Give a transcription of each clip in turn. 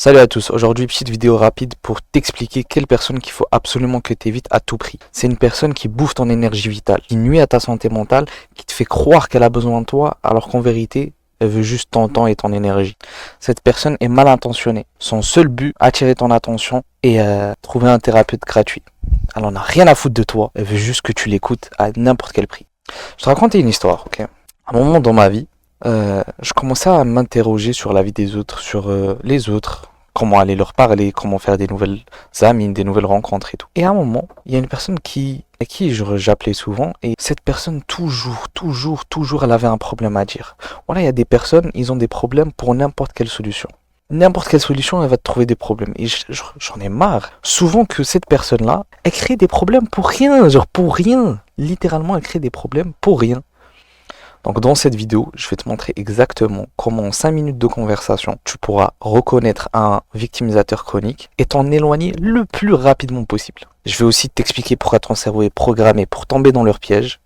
Salut à tous, aujourd'hui petite vidéo rapide pour t'expliquer quelle personne qu'il faut absolument que tu évites à tout prix. C'est une personne qui bouffe ton énergie vitale, qui nuit à ta santé mentale, qui te fait croire qu'elle a besoin de toi alors qu'en vérité, elle veut juste ton temps et ton énergie. Cette personne est mal intentionnée. Son seul but, attirer ton attention et trouver un thérapeute gratuit. Elle en a rien à foutre de toi, elle veut juste que tu l'écoutes à n'importe quel prix. Je te raconte une histoire, ok? À un moment dans ma vie, je commençais à m'interroger sur la vie des autres, sur les autres, comment aller leur parler, comment faire des nouvelles amies, des nouvelles rencontres et tout. Et à un moment, il y a une personne à qui j'appelais souvent, et cette personne, toujours, elle avait un problème à dire. Voilà, il y a des personnes, ils ont des problèmes pour n'importe quelle solution. N'importe quelle solution, elle va te trouver des problèmes. Et j'en ai marre. Souvent que cette personne-là, elle crée des problèmes pour rien, genre pour rien. Littéralement, elle crée des problèmes pour rien. Donc dans cette vidéo, je vais te montrer exactement comment en 5 minutes de conversation, tu pourras reconnaître un victimisateur chronique et t'en éloigner le plus rapidement possible. Je vais aussi t'expliquer pourquoi ton cerveau est programmé pour tomber dans leur piège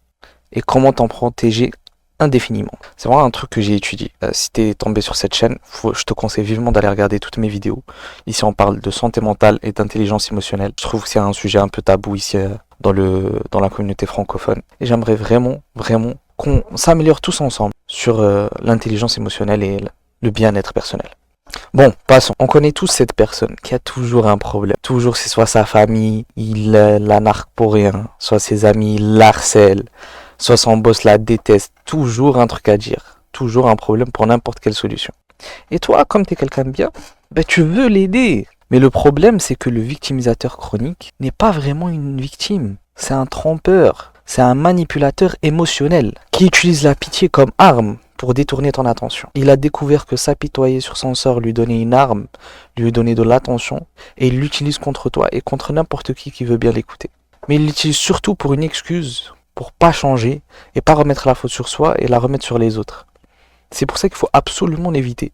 et comment t'en protéger indéfiniment. C'est vraiment un truc que j'ai étudié. Si t'es tombé sur cette chaîne, je te conseille vivement d'aller regarder toutes mes vidéos. Ici on parle de santé mentale et d'intelligence émotionnelle. Je trouve que c'est un sujet un peu tabou ici dans la communauté francophone. Et j'aimerais vraiment qu'on s'améliore tous ensemble sur l'intelligence émotionnelle et le bien-être personnel. Bon, passons. On connaît tous cette personne qui a toujours un problème. Toujours, c'est soit sa famille, il la nargue pour rien, soit ses amis, il l'harcèle, soit son boss la déteste. Toujours un truc à dire. Toujours un problème pour n'importe quelle solution. Et toi, comme tu es quelqu'un de bien, tu veux l'aider. Mais le problème, c'est que le victimisateur chronique n'est pas vraiment une victime. C'est un trompeur. C'est un manipulateur émotionnel qui utilise la pitié comme arme pour détourner ton attention. Il a découvert que s'apitoyer sur son sort lui donnait une arme, lui donnait de l'attention, et il l'utilise contre toi et contre n'importe qui veut bien l'écouter. Mais il l'utilise surtout pour une excuse, pour pas changer et pas remettre la faute sur soi et la remettre sur les autres. C'est pour ça qu'il faut absolument l'éviter.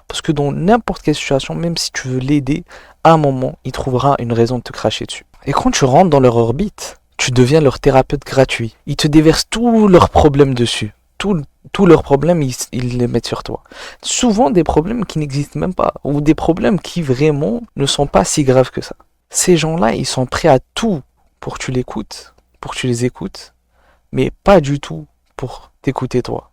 Parce que dans n'importe quelle situation, même si tu veux l'aider, à un moment, il trouvera une raison de te cracher dessus. Et quand tu rentres dans leur orbite, tu deviens leur thérapeute gratuit. Ils te déversent tous leurs problèmes dessus. Tous leurs problèmes, ils les mettent sur toi. Souvent des problèmes qui n'existent même pas. Ou des problèmes qui vraiment ne sont pas si graves que ça. Ces gens-là, ils sont prêts à tout pour que tu l'écoutes, pour que tu les écoutes. Mais pas du tout pour t'écouter toi.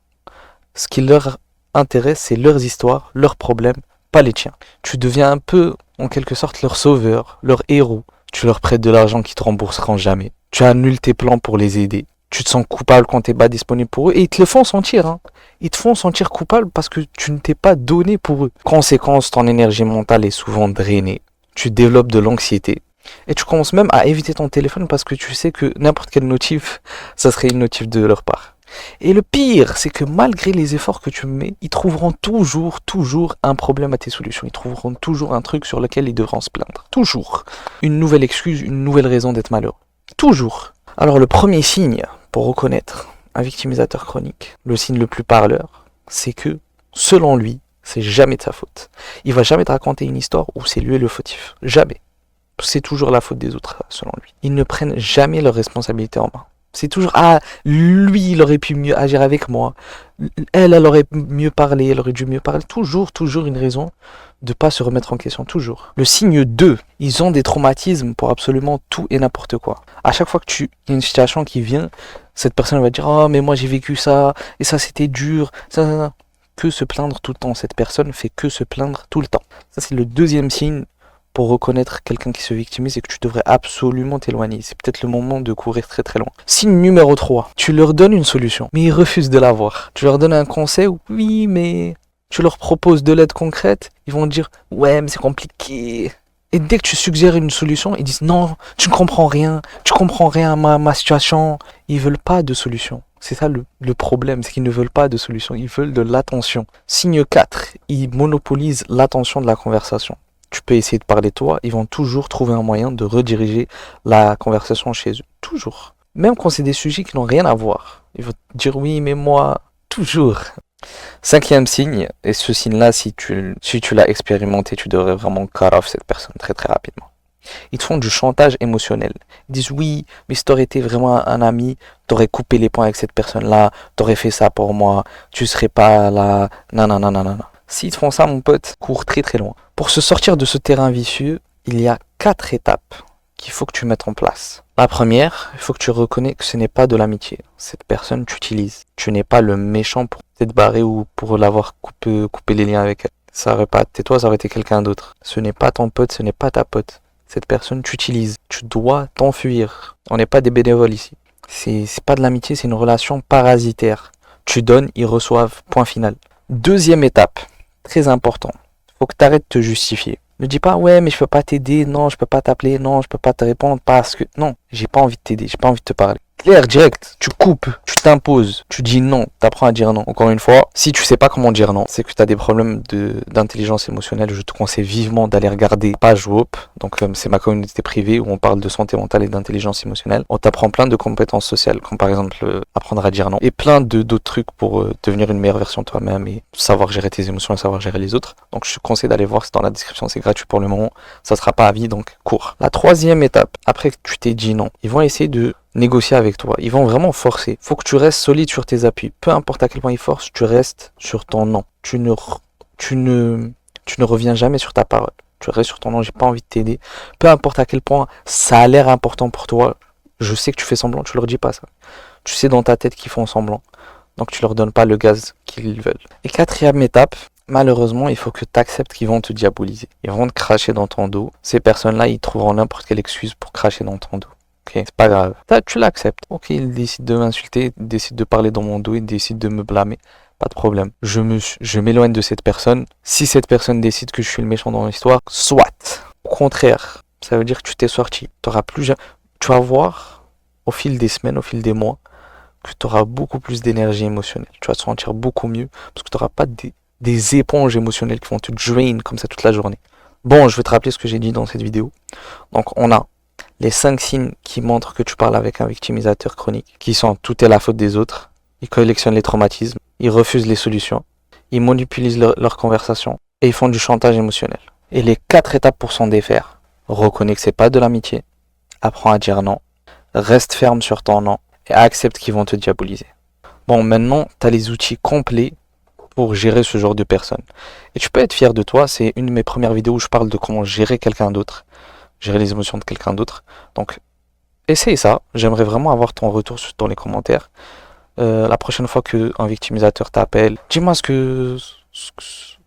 Ce qui leur intéresse, c'est leurs histoires, leurs problèmes, pas les tiens. Tu deviens un peu, en quelque sorte, leur sauveur, leur héros. Tu leur prêtes de l'argent qu'ils te rembourseront jamais. Tu annules tes plans pour les aider. Tu te sens coupable quand tu n'es pas disponible pour eux. Et ils te le font sentir. Hein. Ils te font sentir coupable parce que tu ne t'es pas donné pour eux. Conséquence, ton énergie mentale est souvent drainée. Tu développes de l'anxiété. Et tu commences même à éviter ton téléphone parce que tu sais que n'importe quelle notif, ça serait une notif de leur part. Et le pire, c'est que malgré les efforts que tu mets, ils trouveront toujours un problème à tes solutions. Ils trouveront toujours un truc sur lequel ils devront se plaindre. Toujours. Une nouvelle excuse, une nouvelle raison d'être malheureux. Toujours. Alors le premier signe pour reconnaître un victimisateur chronique, le signe le plus parleur, c'est que, selon lui, c'est jamais de sa faute. Il va jamais te raconter une histoire où c'est lui le fautif. Jamais. C'est toujours la faute des autres, selon lui. Ils ne prennent jamais leurs responsabilités en main. C'est toujours, lui, il aurait pu mieux agir avec moi. Elle aurait mieux parlé, elle aurait dû mieux parler. Toujours une raison de pas se remettre en question, toujours. Le signe 2, ils ont des traumatismes pour absolument tout et n'importe quoi. À chaque fois il y a une situation qui vient, cette personne va dire, mais moi j'ai vécu ça, et ça c'était dur, ça. Que se plaindre tout le temps. Cette personne fait que se plaindre tout le temps. Ça c'est le deuxième signe pour reconnaître quelqu'un qui se victimise et que tu devrais absolument t'éloigner. C'est peut-être le moment de courir très loin. Signe numéro 3, tu leur donnes une solution, mais ils refusent de l'avoir. Tu leur donnes un conseil, oui, mais tu leur proposes de l'aide concrète, ils vont dire, ouais, mais c'est compliqué. Et dès que tu suggères une solution, ils disent, non, tu comprends rien à ma situation. Ils veulent pas de solution. C'est ça le problème, c'est qu'ils ne veulent pas de solution, ils veulent de l'attention. Signe 4, ils monopolisent l'attention de la conversation. Tu peux essayer de parler toi, ils vont toujours trouver un moyen de rediriger la conversation chez eux. Toujours. Même quand c'est des sujets qui n'ont rien à voir. Ils vont te dire oui, mais moi, toujours. 5e signe, et ce signe-là, si tu l'as expérimenté, tu devrais vraiment cut off cette personne très rapidement. Ils te font du chantage émotionnel. Ils disent oui, mais si t'aurais été vraiment un ami, t'aurais coupé les ponts avec cette personne-là, t'aurais fait ça pour moi, tu serais pas là, non. S'ils te font ça, mon pote, cours très très loin. Pour se sortir de ce terrain vicieux, il y a 4 étapes qu'il faut que tu mettes en place. La première, il faut que tu reconnais que ce n'est pas de l'amitié. Cette personne t'utilise. Tu n'es pas le méchant pour t'être barré ou pour l'avoir coupé les liens avec elle. Ça aurait pas été toi, ça aurait été quelqu'un d'autre. Ce n'est pas ton pote, ce n'est pas ta pote. Cette personne t'utilise. Tu dois t'enfuir. On n'est pas des bénévoles ici. C'est pas de l'amitié, c'est une relation parasitaire. Tu donnes, ils reçoivent. Point final. Deuxième étape, très important. Faut que tu arrêtes de te justifier. Ne dis pas ouais mais je peux pas t'aider, non je peux pas t'appeler, non je peux pas te répondre parce que non, j'ai pas envie de t'aider, j'ai pas envie de te parler. Clair, direct, tu coupes, tu t'imposes, tu dis non, t'apprends à dire non. Encore une fois, si tu sais pas comment dire non, c'est que tu as des problèmes d'intelligence émotionnelle. Je te conseille vivement d'aller regarder page WOP, donc c'est ma communauté privée où on parle de santé mentale et d'intelligence émotionnelle. On t'apprend plein de compétences sociales, comme par exemple apprendre à dire non, et plein d'autres trucs pour devenir une meilleure version de toi-même et savoir gérer tes émotions et savoir gérer les autres. Donc je te conseille d'aller voir, c'est dans la description, c'est gratuit pour le moment, ça sera pas à vie, donc cours. La troisième étape, après que tu t'es dit non, ils vont essayer de négocier avec toi. Ils vont vraiment forcer. Faut que tu restes solide sur tes appuis. Peu importe à quel point ils forcent, tu restes sur ton non. Tu ne reviens jamais sur ta parole. Tu restes sur ton non, j'ai pas envie de t'aider. Peu importe à quel point ça a l'air important pour toi, je sais que tu fais semblant, tu leur dis pas ça. Tu sais dans ta tête qu'ils font semblant. Donc tu leur donnes pas le gaz qu'ils veulent. Et quatrième étape, malheureusement, il faut que tu acceptes qu'ils vont te diaboliser. Ils vont te cracher dans ton dos. Ces personnes-là, ils trouveront n'importe quelle excuse pour cracher dans ton dos. Ok, c'est pas grave. Ça, tu l'acceptes. Ok, il décide de m'insulter, il décide de parler dans mon dos, il décide de me blâmer. Pas de problème. Je m'éloigne de cette personne. Si cette personne décide que je suis le méchant dans l'histoire, soit. Au contraire, ça veut dire que tu t'es sorti. Tu vas voir, au fil des semaines, au fil des mois, que tu auras beaucoup plus d'énergie émotionnelle. Tu vas te sentir beaucoup mieux parce que tu n'auras pas des éponges émotionnelles qui vont te drain comme ça toute la journée. Bon, je vais te rappeler ce que j'ai dit dans cette vidéo. Donc, on a les 5 signes qui montrent que tu parles avec un victimisateur chronique, qui sont tout est la faute des autres, ils collectionnent les traumatismes, ils refusent les solutions, ils monopolisent leur conversation et ils font du chantage émotionnel. Et les 4 étapes pour s'en défaire: reconnais que c'est pas de l'amitié, apprends à dire non, reste ferme sur ton non et accepte qu'ils vont te diaboliser. Bon, maintenant, tu as les outils complets pour gérer ce genre de personnes. Et tu peux être fier de toi, c'est une de mes premières vidéos où je parle de comment gérer quelqu'un d'autre, gérer les émotions de quelqu'un d'autre. Donc, essaye ça. J'aimerais vraiment avoir ton retour dans les commentaires. La prochaine fois qu'un victimisateur t'appelle, dis-moi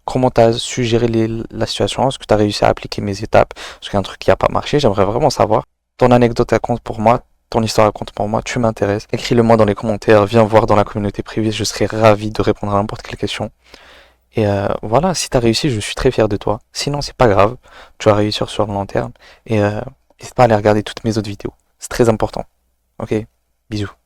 comment tu as su gérer la situation, est-ce que tu as réussi à appliquer mes étapes, est-ce qu'il y a un truc qui n'a pas marché, j'aimerais vraiment savoir. Ton anecdote compte pour moi, ton histoire compte pour moi, tu m'intéresses. Écris-le moi dans les commentaires, viens voir dans la communauté privée, je serai ravi de répondre à n'importe quelle question. Et voilà, si tu as réussi, je suis très fier de toi. Sinon, c'est pas grave, tu vas réussir sur le long terme. Et n'hésite pas à aller regarder toutes mes autres vidéos. C'est très important. Ok, bisous.